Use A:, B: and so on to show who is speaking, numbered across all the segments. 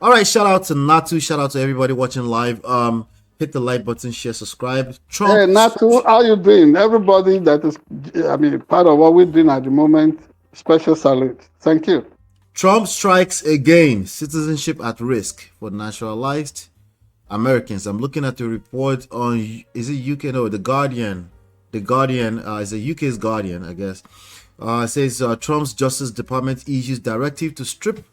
A: All right, shout out to Natu. Shout out to everybody watching live. Hit the like button, share, subscribe.
B: Hey,
A: Trump.
B: Natu, how you doing? Everybody that is, part of what we're doing at the moment, special salute. Thank you.
A: Trump strikes again. Citizenship at risk for naturalized Americans. I'm looking at the report on, is it UK? No, The Guardian. The Guardian is a UK's Guardian, I guess. It says Trump's Justice Department issues directive to strip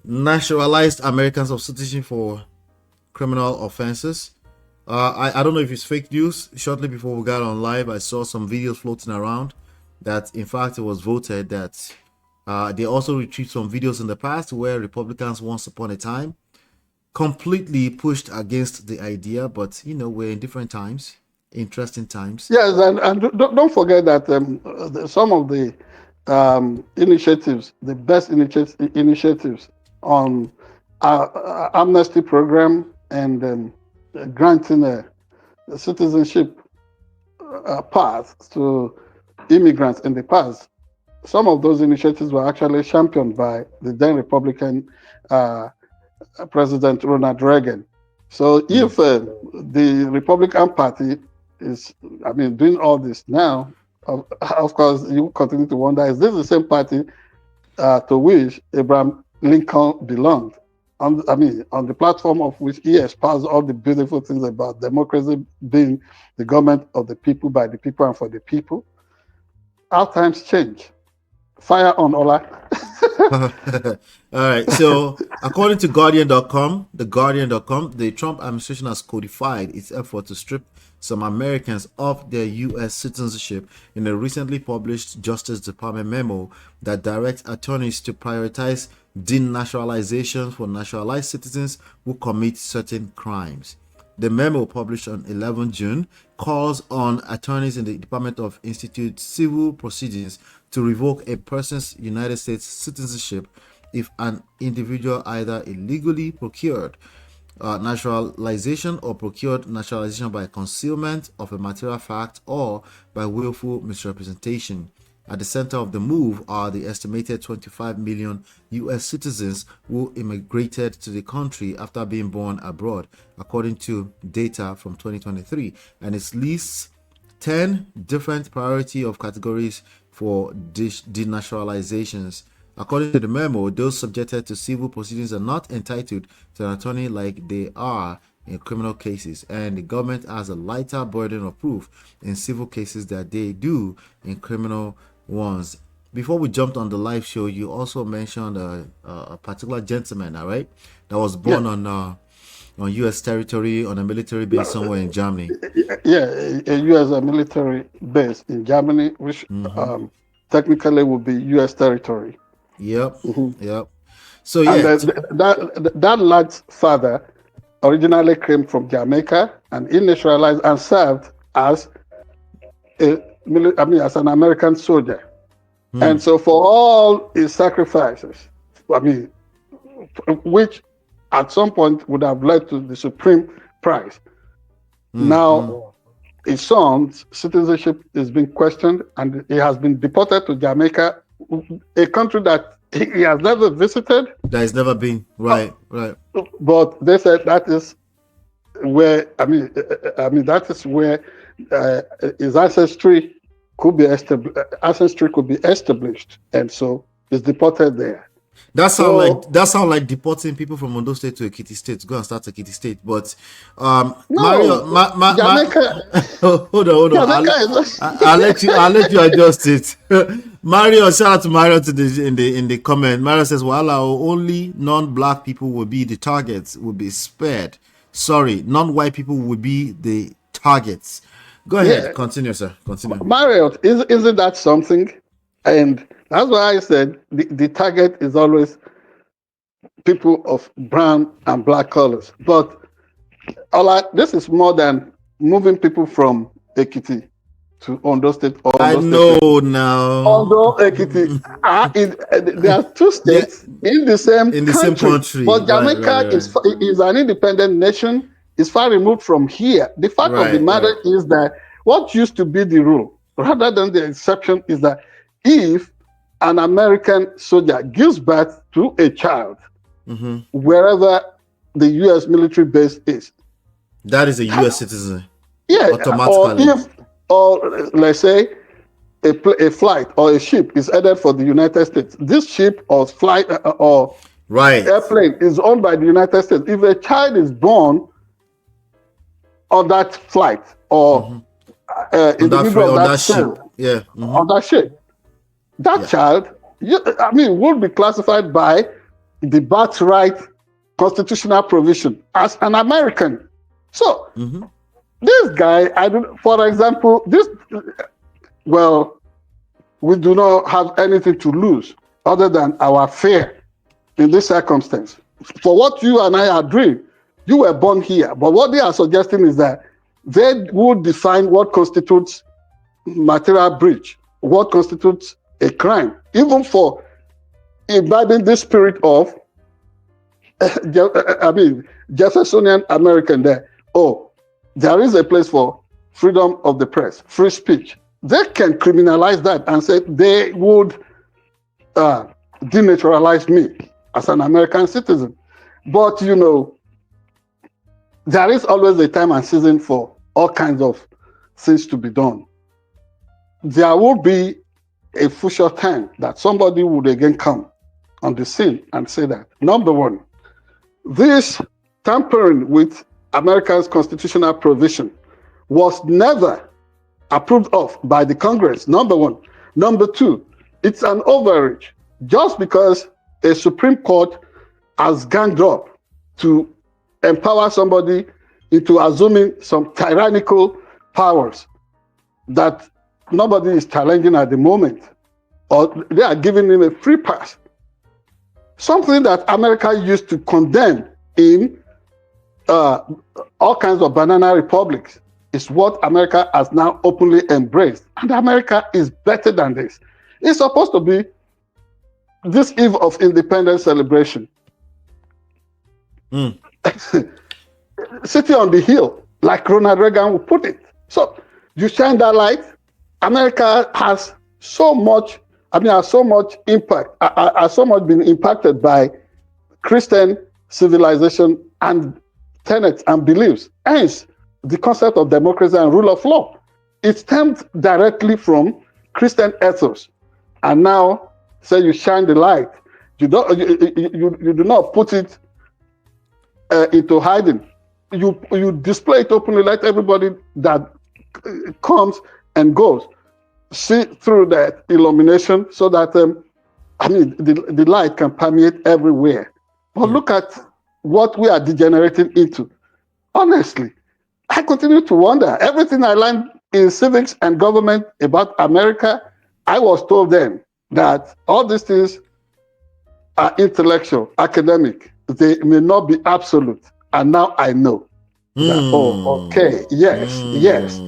A: naturalized Americans of citizenship for criminal offenses. I don't know if it's fake news. Shortly before we got on live, I saw some videos floating around that, in fact, it was voted that they also retrieved some videos in the past where Republicans, once upon a time, completely pushed against the idea. But, we're in different times, interesting times.
B: Yes, and don't forget that some of the initiatives, the best initiatives on our amnesty program and granting a citizenship path to immigrants in the past, some of those initiatives were actually championed by the then Republican President Ronald Reagan. So if the Republican Party is, doing all this now, of course, you continue to wonder, is this the same party to which Abraham Lincoln belonged? On the platform of which he espoused all the beautiful things about democracy being the government of the people, by the people, and for the people. Our times change. Fire on, Ola.
A: All right. So, according to Guardian.com, the Trump administration has codified its effort to strip some Americans of their U.S. citizenship in a recently published Justice Department memo that directs attorneys to prioritize denaturalization for naturalized citizens who commit certain crimes. The memo, published on 11 June, calls on attorneys in the Department of Institute Civil Proceedings to revoke a person's United States citizenship if an individual either illegally procured naturalization or procured naturalization by concealment of a material fact or by willful misrepresentation. At the center of the move are the estimated 25 million U.S. citizens who immigrated to the country after being born abroad, according to data from 2023, and it lists 10 different priority of categories for denaturalizations. According to the memo, those subjected to civil proceedings are not entitled to an attorney like they are in criminal cases, and the government has a lighter burden of proof in civil cases that they do in criminal ones. Before we jumped on the live show, you also mentioned a particular gentleman, all right, that was born on U.S. territory on a military base somewhere in Germany.
B: Yeah, a U.S. military base in Germany, which technically would be U.S. territory.
A: Yep. So yeah,
B: and that lad's father originally came from Jamaica, and he naturalized and served as as an American soldier. And so for all his sacrifices, which at some point would have led to the supreme prize, now his son's citizenship is being questioned, and he has been deported to Jamaica, a country that he has never visited.
A: That has never been. Right.
B: But they said that is where that is where his ancestry could be established, and so he's deported there.
A: That sound like deporting people from Ondo State to Ekiti State to go and start Ekiti State. But Mario,
B: Jamaica.
A: hold on. I'll let you adjust it. Mario, shout out to Mario in the comment. Mario says, "Well, only non-black people will be the targets, will be spared. Sorry, non-white people will be the targets." Go ahead, continue, sir. Continue.
B: Mario, isn't that something? And that's why I said the target is always people of brown and black colors. But this is more than moving people from Ekiti to Ondo State.
A: I know now.
B: Ondo, Ekiti. There are two states in the same country. But Jamaica is an independent nation. It's far removed from here. The fact of the matter is that what used to be the rule, rather than the exception, is that if an American soldier gives birth to a child, wherever the U.S. military base is.
A: That is a U.S. citizen.
B: Yeah,
A: automatically.
B: or let's say a flight or a ship is headed for the United States. This ship or flight or airplane is owned by the United States. If a child is born on that flight or in the middle of that ship, on that ship, that child, would be classified by the birthright constitutional provision as an American. So this guy, for example, we do not have anything to lose other than our fear in this circumstance. For what you and I are doing, you were born here, but what they are suggesting is that they would define what constitutes material breach, what constitutes a crime, even for imbibing the spirit of Jeffersonian American there. Oh, there is a place for freedom of the press, free speech. They can criminalize that and say they would denaturalize me as an American citizen. But, there is always a time and season for all kinds of things to be done. There will be a future time that somebody would again come on the scene and say that, number one, this tampering with America's constitutional provision was never approved of by the Congress, number one. Number two, it's an overreach. Just because a Supreme Court has ganged up to empower somebody into assuming some tyrannical powers that nobody is challenging at the moment, or they are giving him a free pass. Something that America used to condemn in all kinds of banana republics is what America has now openly embraced. And America is better than this. It's supposed to be this eve of independence celebration. City on the hill, like Ronald Reagan would put it. So you shine that light. America has so much, has so much impact, has so much been impacted by Christian civilization and tenets and beliefs. Hence, the concept of democracy and rule of law. It stemmed directly from Christian ethos. And now, say you shine the light. You do not put it into hiding. You display it openly, let everybody that comes and goes see through that illumination, so that the light can permeate everywhere. But look at what we are degenerating into. Honestly, I continue to wonder. Everything I learned in civics and government about America, I was told then that all these things are intellectual, academic. They may not be absolute. And now I know. That, yes.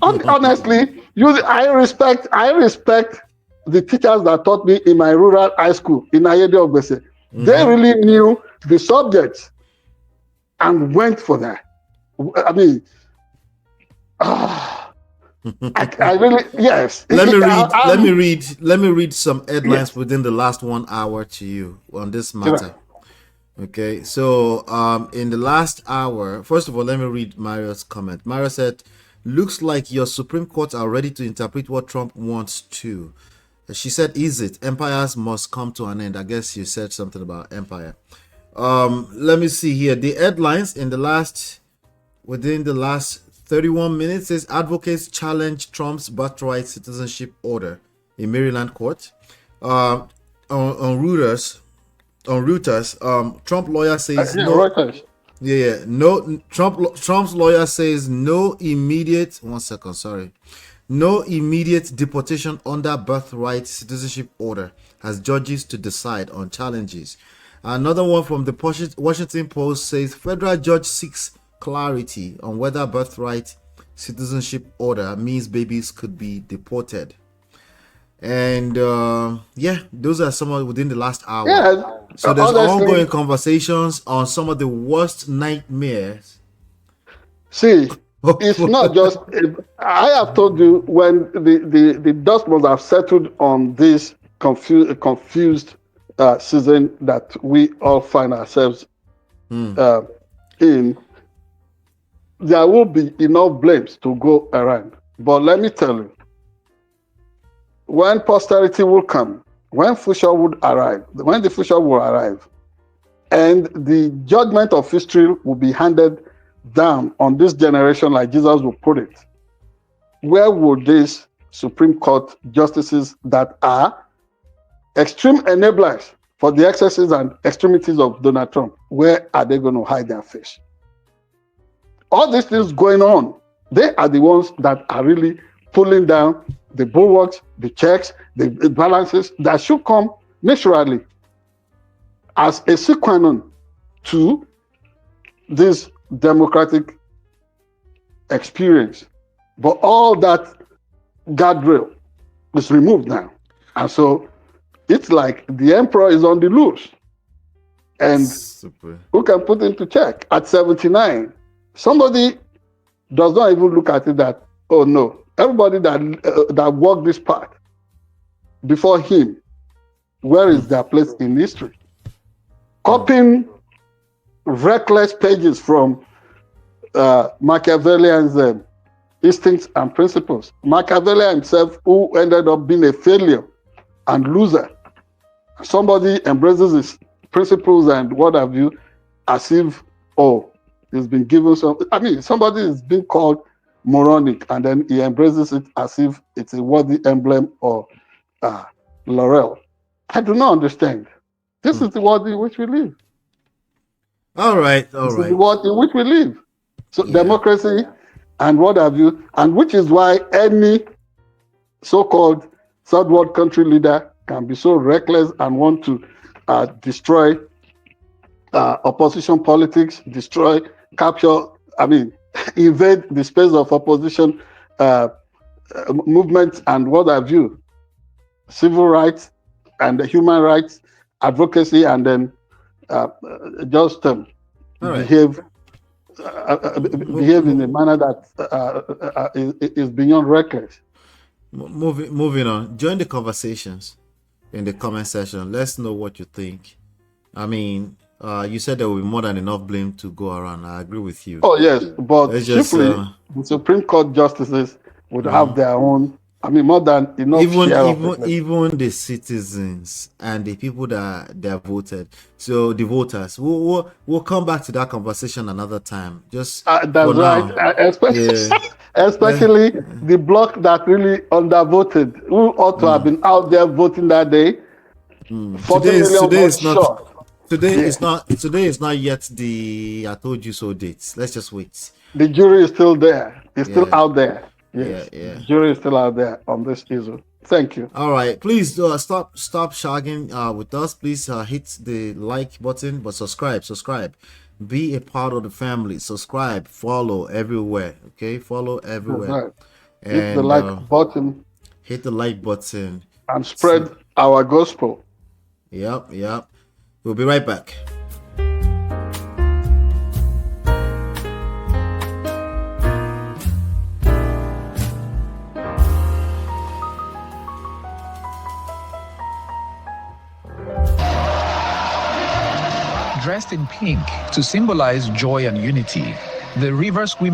B: Honestly, I respect the teachers that taught me in my rural high school in Ayede Ogbese. They really knew the subjects and went for that. I really, yes.
A: Let me read some headlines within the last 1 hour to you on this matter. Okay, so in the last hour, first of all, let me read Mario's comment. Mario said, "Looks like your Supreme Court are ready to interpret what Trump wants to." She said, "Is it? Empires must come to an end." I guess you said something about empire. Let me see here. The headlines within the last 31 minutes says advocates challenge Trump's birthright citizenship order in Maryland court. On Reuters, Trump lawyer says Trump's lawyer says no immediate deportation under birthright citizenship order as judges to decide on challenges. Another one from the Washington Post says federal judge seeks clarity on whether birthright citizenship order means babies could be deported. And those are some of within the last hour. So there's ongoing conversations on some of the worst nightmares.
B: See, it's not just. I have told you when the dust must have settled on this confused season that we all find ourselves in, there will be enough blames to go around. But let me tell you, when posterity will come, when future would arrive, when the future will arrive, and the judgment of history will be handed down on this generation, like Jesus will put it, where will these Supreme Court justices that are extreme enablers for the excesses and extremities of Donald Trump, where are they going to hide their face? All these things going on, they are the ones that are really pulling down the bulwarks, the checks, the balances that should come naturally as a sine qua non to this democratic experience. But all that guardrail is removed now. And so it's like the emperor is on the loose. And who can put him to check? At 79, somebody does not even look at it that, oh no, everybody that walked this path before him, where is their place in history? Copying reckless pages from Machiavellian's instincts and principles. Machiavelli himself, who ended up being a failure and loser. Somebody embraces his principles and what have you, as if, oh, he's been given some, I mean, somebody is being called moronic, and then he embraces it as if it's a worthy emblem or laurel. I do not understand. This is the world in which we live.
A: All right.
B: This is the world in which we live. So democracy and what have you, and which is why any so-called third world country leader can be so reckless and want to destroy opposition politics, destroy, capture, I mean, invade the space of opposition movements and what have you, civil rights and human rights advocacy, and then just behave in a manner that is beyond reckless.
A: Moving on, join the conversations in the comment section. Let's know what you think. I mean, you said there will be more than enough blame to go around. I agree with you.
B: Oh yes, but simply the Supreme Court justices would have their own. I mean, more than enough.
A: Even the citizens and the people that voted. So the voters. We'll come back to that conversation another time. Just
B: that's right. Especially the bloc that really undervoted, who ought to have been out there voting that day.
A: Today is not yet the I told you so dates. Let's just wait.
B: The jury is still there. It's still out there. Yes. The jury is still out there on this issue. Thank you.
A: All right. Please stop shagging with us. Please hit the like button, but subscribe. Be a part of the family. Subscribe, follow everywhere. Okay, follow everywhere.
B: Right. Hit the like button.
A: Hit the like button
B: and spread our gospel.
A: Yep. We'll be right back.
C: Dressed in pink to symbolize joy and unity, the Rivers women